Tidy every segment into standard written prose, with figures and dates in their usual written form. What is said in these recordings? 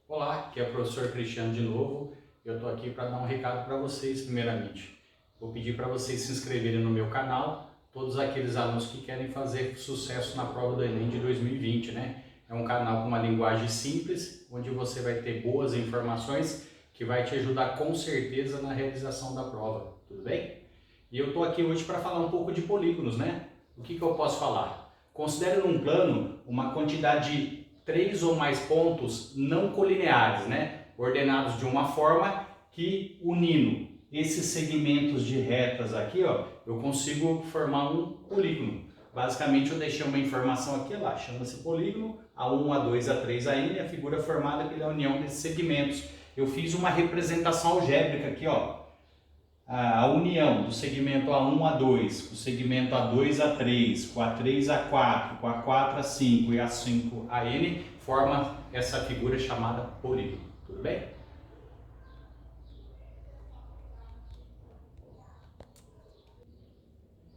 Olá, aqui é o professor Cristiano de novo. Eu estou aqui para dar um recado para vocês primeiramente. Vou pedir para vocês se inscreverem no meu canal, todos aqueles alunos que querem fazer sucesso na prova do Enem de 2020, né? É um canal com uma linguagem simples, onde você vai ter boas informações que vai te ajudar com certeza na realização da prova, tudo bem? E eu estou aqui hoje para falar um pouco de polígonos, né? O que eu posso falar? Considere num plano uma quantidade de 3 ou mais pontos não colineares, né? Ordenados de uma forma que, unindo esses segmentos de retas aqui, ó, eu consigo formar um polígono. Basicamente eu deixei uma informação aqui, lá, chama-se polígono, A1, A2, A3, An, a figura formada pela união desses segmentos. Eu fiz uma representação algébrica aqui, ó. A união do segmento A1 A2, com o segmento A2 A3, com A3 A4, com A4 A5 e A5 AN, forma essa figura chamada polígono. Tudo bem?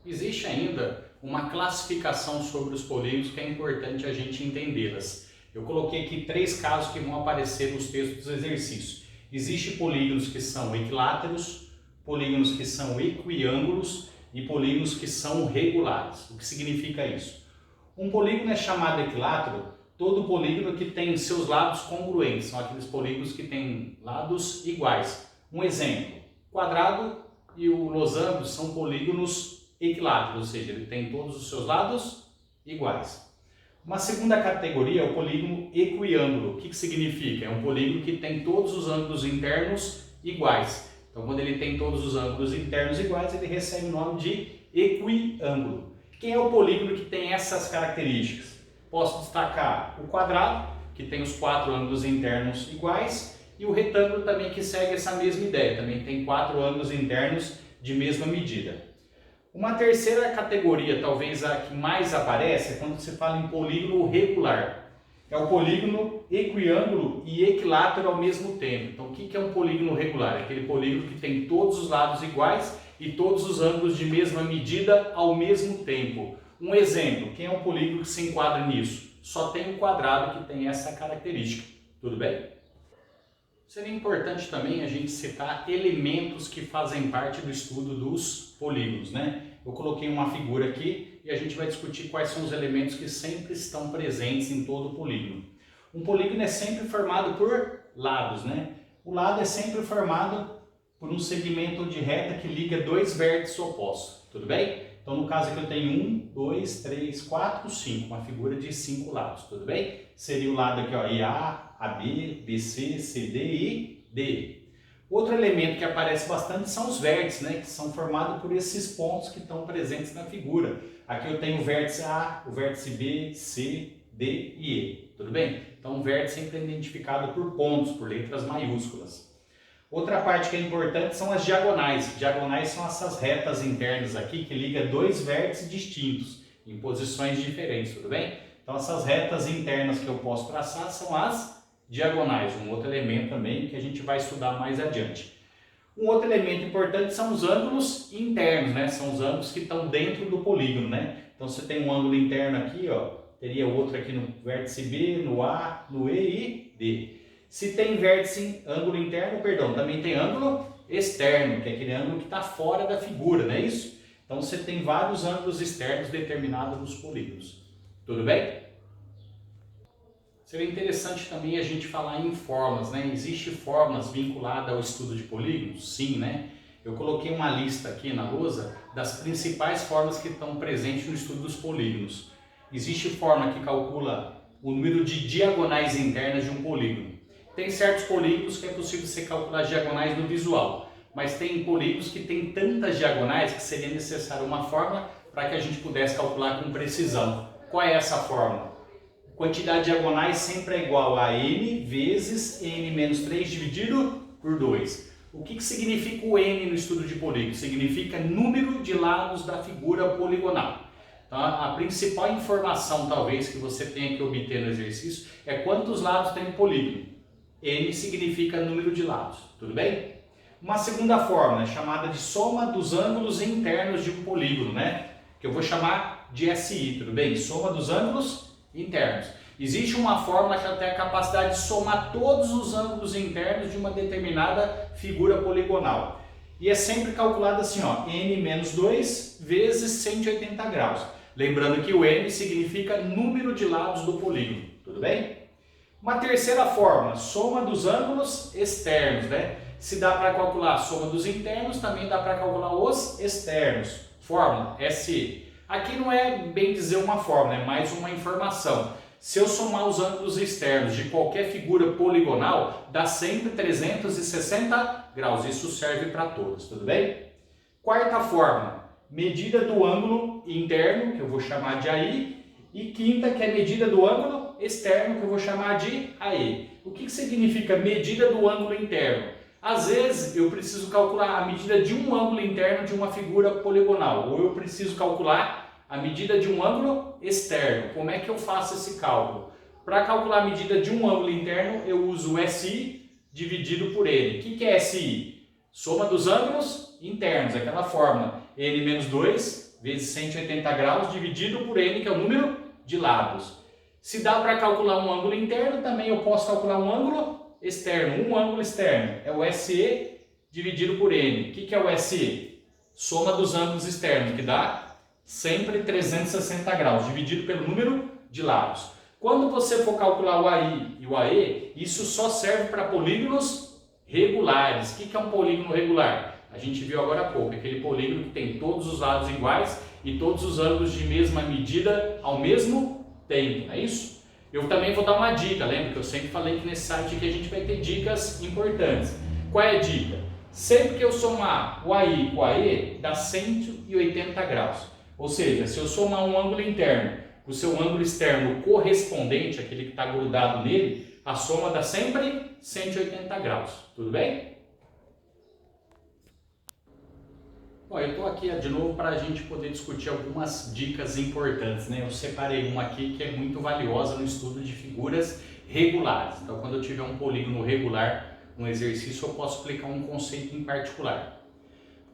Existe ainda uma classificação sobre os polígonos que é importante a gente entendê-las. Eu coloquei aqui 3 casos que vão aparecer nos textos dos exercícios. Existem polígonos que são equiláteros, polígonos que são equiângulos e polígonos que são regulares. O que significa isso? Um polígono é chamado equilátero todo polígono que tem seus lados congruentes, são aqueles polígonos que têm lados iguais. Um exemplo, quadrado e o losango são polígonos equiláteros, ou seja, ele tem todos os seus lados iguais. Uma segunda categoria é o polígono equiângulo. O que significa? É um polígono que tem todos os ângulos internos iguais. Então, quando ele tem todos os ângulos internos iguais, ele recebe o nome de equiângulo. Quem é o polígono que tem essas características? Posso destacar o quadrado, que tem os 4 ângulos internos iguais, e o retângulo também, que segue essa mesma ideia, também tem 4 ângulos internos de mesma medida. Uma terceira categoria, talvez a que mais aparece, é quando se fala em polígono regular. É o polígono equiângulo e equilátero ao mesmo tempo. Então, o que é um polígono regular? É aquele polígono que tem todos os lados iguais e todos os ângulos de mesma medida ao mesmo tempo. Um exemplo, quem é um polígono que se enquadra nisso? Só tem o quadrado que tem essa característica. Tudo bem? Seria importante também a gente citar elementos que fazem parte do estudo dos polígonos, né? Eu coloquei uma figura aqui e a gente vai discutir quais são os elementos que sempre estão presentes em todo polígono. Um polígono é sempre formado por lados, né? O lado é sempre formado por um segmento de reta que liga 2 vértices opostos, tudo bem? Então, no caso aqui eu tenho 1, 2, 3, 4, 5, uma figura de 5 lados, tudo bem? Seria o lado aqui, ó, EA, AB, BC, CD e D. Outro elemento que aparece bastante são os vértices, né, que são formados por esses pontos que estão presentes na figura. Aqui eu tenho o vértice A, o vértice B, C, D e E, tudo bem? Então, o vértice sempre é identificado por pontos, por letras maiúsculas. Outra parte que é importante são as diagonais. Diagonais são essas retas internas aqui que ligam 2 vértices distintos, em posições diferentes, tudo bem? Então, essas retas internas que eu posso traçar são as diagonais, um outro elemento também que a gente vai estudar mais adiante. Um outro elemento importante são os ângulos internos, né? São os ângulos que estão dentro do polígono, né? Então, você tem um ângulo interno aqui, ó, teria outro aqui no vértice B, no A, no E e D. Se tem vértice, ângulo interno, perdão, também tem ângulo externo, que é aquele ângulo que está fora da figura, não é isso? Então, você tem vários ângulos externos determinados nos polígonos. Tudo bem? Seria interessante também a gente falar em fórmulas, né? Existem fórmulas vinculadas ao estudo de polígonos? Sim, né? Eu coloquei uma lista aqui na lousa das principais fórmulas que estão presentes no estudo dos polígonos. Existe fórmula que calcula o número de diagonais internas de um polígono. Tem certos polígonos que é possível você calcular as diagonais no visual, mas tem polígonos que tem tantas diagonais que seria necessária uma fórmula para que a gente pudesse calcular com precisão. Qual é essa fórmula? Quantidade de diagonais sempre é igual a n vezes n menos 3 dividido por 2. O que significa o n no estudo de polígono? Significa número de lados da figura poligonal. Então, a principal informação, talvez, que você tenha que obter no exercício é quantos lados tem um polígono. N significa número de lados, tudo bem? Uma segunda fórmula é chamada de soma dos ângulos internos de um polígono, né? Que eu vou chamar de SI, tudo bem? Soma dos ângulos internos. Existe uma fórmula que tem a capacidade de somar todos os ângulos internos de uma determinada figura poligonal. E é sempre calculado assim, ó, n menos 2 vezes 180 graus. Lembrando que o n significa número de lados do polígono, tudo bem? Uma terceira fórmula, soma dos ângulos externos, né? Se dá para calcular a soma dos internos, também dá para calcular os externos. Fórmula SI. Aqui não é bem dizer uma fórmula, é mais uma informação. Se eu somar os ângulos externos de qualquer figura poligonal, dá sempre 360 graus. Isso serve para todos, tudo bem? Quarta fórmula, medida do ângulo interno, que eu vou chamar de AI, e quinta, que é medida do ângulo externo, que eu vou chamar de AE. O que significa medida do ângulo interno? Às vezes eu preciso calcular a medida de um ângulo interno de uma figura poligonal, ou eu preciso calcular a medida de um ângulo externo. Como é que eu faço esse cálculo? Para calcular a medida de um ângulo interno, eu uso o SI dividido por N. O que é SI? Soma dos ângulos internos, aquela fórmula N menos 2 vezes 180 graus dividido por N, que é o número de lados. Se dá para calcular um ângulo interno, também eu posso calcular um ângulo externo. Um ângulo externo é o SE dividido por N. O que é o SE? Soma dos ângulos externos, que dá sempre 360 graus, dividido pelo número de lados. Quando você for calcular o AI e o AE, isso só serve para polígonos regulares. O que é um polígono regular? A gente viu agora há pouco, aquele polígono que tem todos os lados iguais e todos os ângulos de mesma medida ao mesmo tempo, não é isso? Eu também vou dar uma dica, lembra que eu sempre falei que nesse site aqui a gente vai ter dicas importantes. Qual é a dica? Sempre que eu somar o AI com o AE, dá 180 graus. Ou seja, se eu somar um ângulo interno com o seu ângulo externo correspondente, aquele que está grudado nele, a soma dá sempre 180 graus. Tudo bem? Bom, eu estou aqui de novo para a gente poder discutir algumas dicas importantes, né? Eu separei uma aqui que é muito valiosa no estudo de figuras regulares. Então, quando eu tiver um polígono regular, um exercício, eu posso explicar um conceito em particular.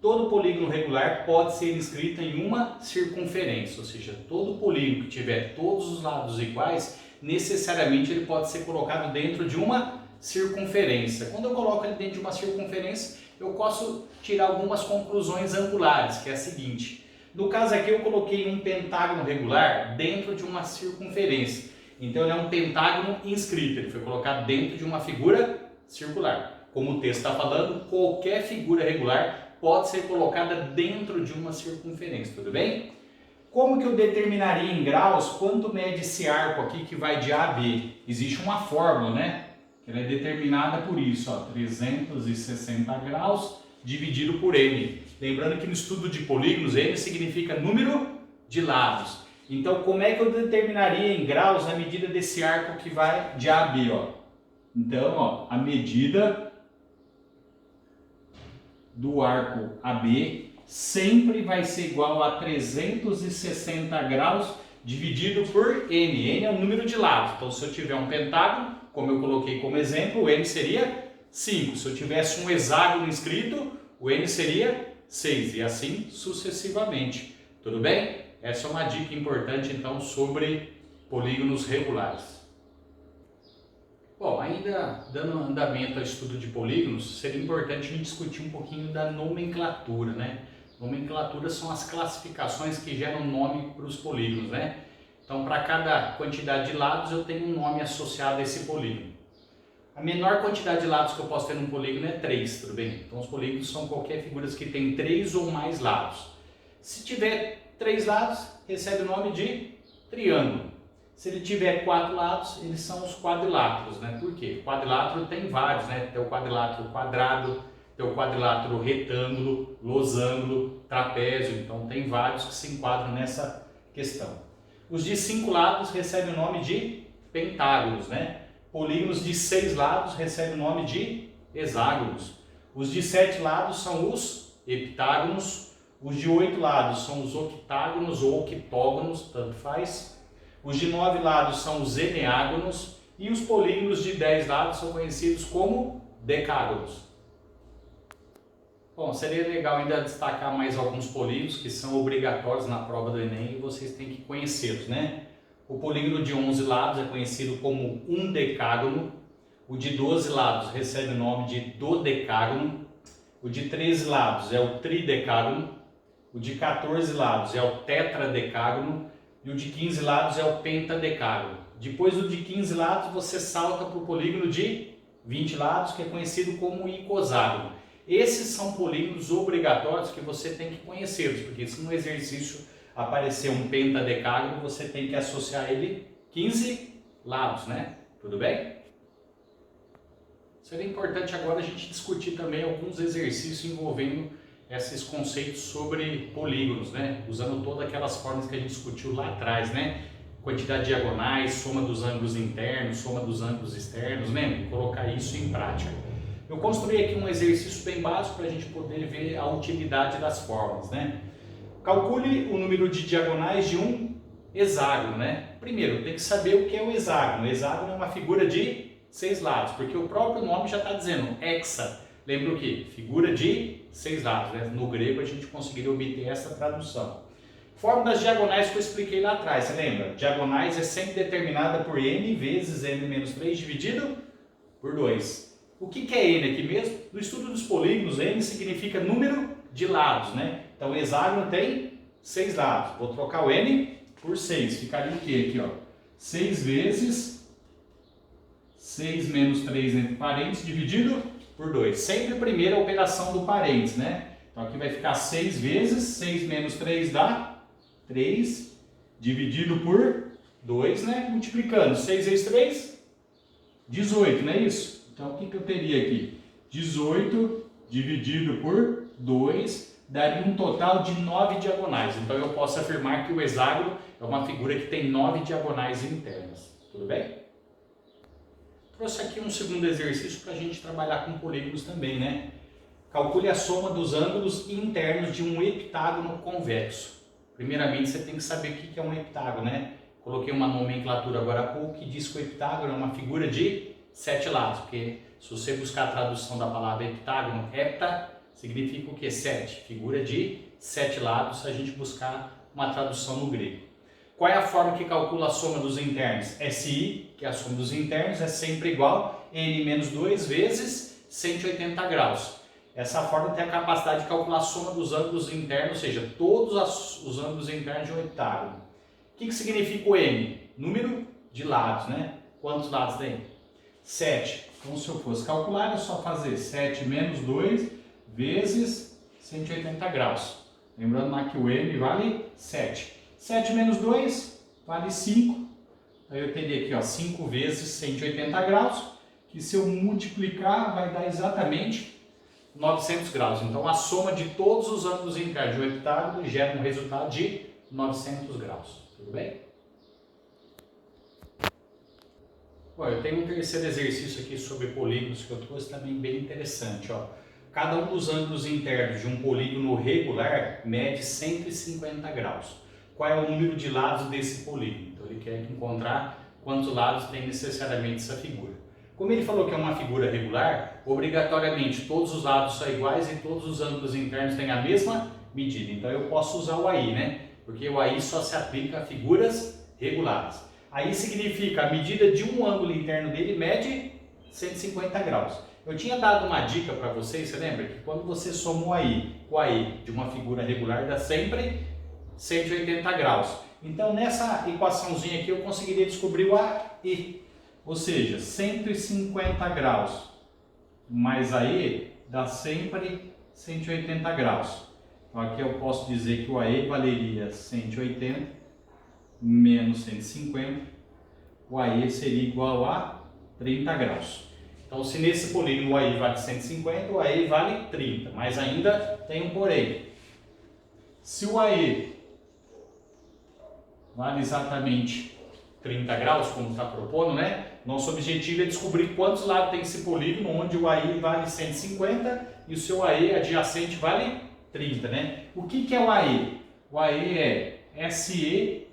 Todo polígono regular pode ser inscrito em uma circunferência, ou seja, todo polígono que tiver todos os lados iguais, necessariamente ele pode ser colocado dentro de uma circunferência. Quando eu coloco ele dentro de uma circunferência, eu posso tirar algumas conclusões angulares, que é a seguinte. No caso aqui eu coloquei um pentágono regular dentro de uma circunferência. Então ele é um pentágono inscrito, ele foi colocado dentro de uma figura circular. Como o texto está falando, qualquer figura regular pode ser colocada dentro de uma circunferência, tudo bem? Como que eu determinaria em graus quanto mede esse arco aqui que vai de A a B? Existe uma fórmula, né? Ela é determinada por isso, ó, 360 graus dividido por N. Lembrando que no estudo de polígonos, N significa número de lados. Então, como é que eu determinaria em graus a medida desse arco que vai de A a B? Ó? Então, ó, a medida do arco AB sempre vai ser igual a 360 graus dividido por N. N é o número de lados. Então, se eu tiver um pentágono, como eu coloquei como exemplo, o N seria 5. Se eu tivesse um hexágono inscrito, o N seria 6 e assim sucessivamente. Tudo bem? Essa é uma dica importante então sobre polígonos regulares. Bom, ainda dando andamento ao estudo de polígonos, seria importante a gente discutir um pouquinho da nomenclatura, né? Nomenclatura são as classificações que geram nome para os polígonos, né? Então, para cada quantidade de lados, eu tenho um nome associado a esse polígono. A menor quantidade de lados que eu posso ter num polígono é 3, tudo bem? Então, os polígonos são qualquer figuras que tem 3 ou mais lados. Se tiver 3 lados, recebe o nome de triângulo. Se ele tiver 4 lados, eles são os quadriláteros, né? Por quê? Quadrilátero tem vários, né? Tem o quadrilátero quadrado, tem o quadrilátero retângulo, losango, trapézio. Então, tem vários que se enquadram nessa questão. Os de 5 lados recebem o nome de pentágonos, né? Polígonos de 6 lados recebem o nome de hexágonos. Os de 7 lados são os heptágonos. Os de 8 lados são os octágonos ou octógonos, tanto faz. Os de 9 lados são os eneágonos. E os polígonos de 10 lados são conhecidos como decágonos. Bom, seria legal ainda destacar mais alguns polígonos que são obrigatórios na prova do Enem e vocês têm que conhecê-los, né? O polígono de 11 lados é conhecido como um decágono. O de 12 lados recebe o nome de dodecágono. O de 13 lados é o tridecágono. O de 14 lados é o tetradecágono. E o de 15 lados é o pentadecágono. Depois do de 15 lados você salta para o polígono de 20 lados, que é conhecido como icoságono. Esses são polígonos obrigatórios que você tem que conhecê-los, porque se no exercício aparecer um pentadecágono, você tem que associar ele 15 lados, né? Tudo bem? Seria importante agora a gente discutir também alguns exercícios envolvendo esses conceitos sobre polígonos, né? Usando todas aquelas formas que a gente discutiu lá atrás, né? Quantidade de diagonais, soma dos ângulos internos, soma dos ângulos externos, né? Colocar isso em prática. Eu construí aqui um exercício bem básico para a gente poder ver a utilidade das formas, né? Calcule o número de diagonais de um hexágono, né? Primeiro, tem que saber o que é o hexágono. O hexágono é uma figura de 6 lados, porque o próprio nome já está dizendo hexa. Lembra o que? Figura de 6 lados, né? No grego a gente conseguiria obter essa tradução. Forma das diagonais que eu expliquei lá atrás, você lembra? Diagonais é sempre determinada por n vezes n-3 dividido por 2. O que é n aqui mesmo? No estudo dos polígonos, n significa número de lados, né? Então o hexágono tem 6 lados. Vou trocar o n por 6. Ficaria o que aqui, ó? 6 vezes 6 menos 3 entre parênteses dividido por 2. Sempre a primeira operação do parênteses, né? Então aqui vai ficar 6 vezes 6 menos 3 dá 3 dividido por 2, né? Multiplicando 6 vezes 3, 18, não é isso? Então o que eu teria aqui? 18 dividido por 2 daria um total de 9 diagonais. Então eu posso afirmar que o hexágono é uma figura que tem 9 diagonais internas. Tudo bem? Trouxe aqui um segundo exercício para a gente trabalhar com polígonos também, né? Calcule a soma dos ângulos internos de um heptágono convexo. Primeiramente você tem que saber o que é um heptágono, né? Coloquei uma nomenclatura agora há pouco que diz que o heptágono é uma figura de 7 lados, porque se você buscar a tradução da palavra heptágono, hepta significa o que? 7, figura de 7 lados, se a gente buscar uma tradução no grego. Qual é a forma que calcula a soma dos internos? SI, que é a soma dos internos, é sempre igual a n menos 2 vezes 180 graus. Essa forma tem a capacidade de calcular a soma dos ângulos internos, ou seja, todos os ângulos internos de um heptágono. O que significa o n? Número de lados, né? Quantos lados tem? 7. Então, se eu fosse calcular, é só fazer 7 menos 2 vezes 180 graus. Lembrando lá que o n vale 7. 7 menos 2 vale 5. Aí eu teria aqui, ó, 5 vezes 180 graus, que se eu multiplicar vai dar exatamente 900 graus. Então a soma de todos os ângulos internos de um heptágono gera um resultado de 900 graus. Tudo bem? Bom, eu tenho um terceiro exercício aqui sobre polígonos que eu trouxe também bem interessante. Ó. Cada um dos ângulos internos de um polígono regular mede 150 graus. Qual é o número de lados desse polígono? Então ele quer encontrar quantos lados tem necessariamente essa figura. Como ele falou que é uma figura regular, obrigatoriamente todos os lados são iguais e todos os ângulos internos têm a mesma medida. Então eu posso usar o AI, né? Porque o AI só se aplica a figuras regulares. AI significa a medida de um ângulo interno dele mede 150 graus. Eu tinha dado uma dica para vocês, você lembra? Que quando você soma o AI com o AI de uma figura regular, dá sempre 180 graus. Então nessa equaçãozinha aqui eu conseguiria descobrir o AI. Ou seja, 150 graus mais AE dá sempre 180 graus. Então aqui eu posso dizer que o AE valeria 180 menos 150. O AE seria igual a 30 graus. Então se nesse polígono o AE vale 150, o AE vale 30. Mas ainda tem um porém. Se o AE vale exatamente 30 graus, como está propondo, né? Nosso objetivo é descobrir quantos lados tem esse polígono, onde o AI vale 150 e o seu AI adjacente vale 30, né? O que é o AI? O AI é SE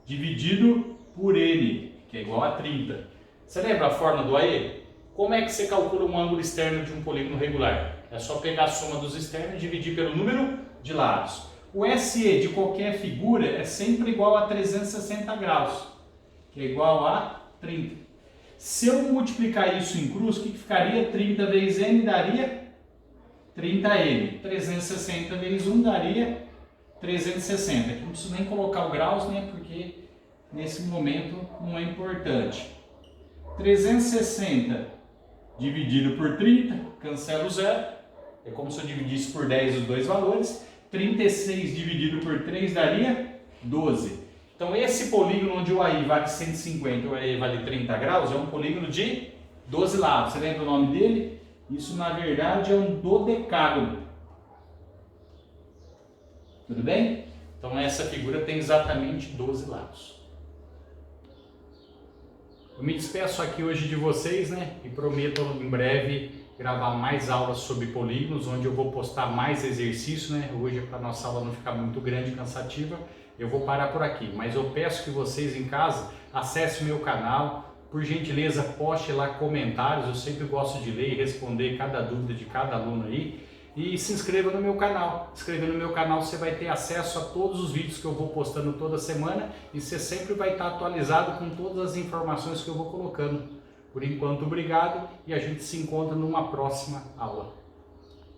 dividido por N, que é igual a 30. Você lembra a forma do AI? Como é que você calcula um ângulo externo de um polígono regular? É só pegar a soma dos externos e dividir pelo número de lados. O SE de qualquer figura é sempre igual a 360 graus. que é igual a 30. Se eu multiplicar isso em cruz, o que ficaria? 30 vezes n daria 30n. 360 vezes 1 daria 360. Aqui não preciso nem colocar o graus, né? Porque nesse momento não é importante. 360 dividido por 30, cancela o zero. É como se eu dividisse por 10 os dois valores. 36 dividido por 3 daria 12. Então esse polígono onde o AI vale 150 e o AI vale 30 graus é um polígono de 12 lados. Você lembra o nome dele? Isso na verdade é um dodecágono. Tudo bem? Então essa figura tem exatamente 12 lados. Eu me despeço aqui hoje de vocês, né? E prometo em breve gravar mais aulas sobre polígonos, onde eu vou postar mais exercício, né? Hoje, para a nossa aula não ficar muito grande e cansativa, eu vou parar por aqui. Mas eu peço que vocês em casa acessem o meu canal, por gentileza poste lá comentários, eu sempre gosto de ler e responder cada dúvida de cada aluno aí. E se inscreva no meu canal. Inscrevendo no meu canal você vai ter acesso a todos os vídeos que eu vou postando toda semana e você sempre vai estar atualizado com todas as informações que eu vou colocando. Por enquanto, obrigado e a gente se encontra numa próxima aula.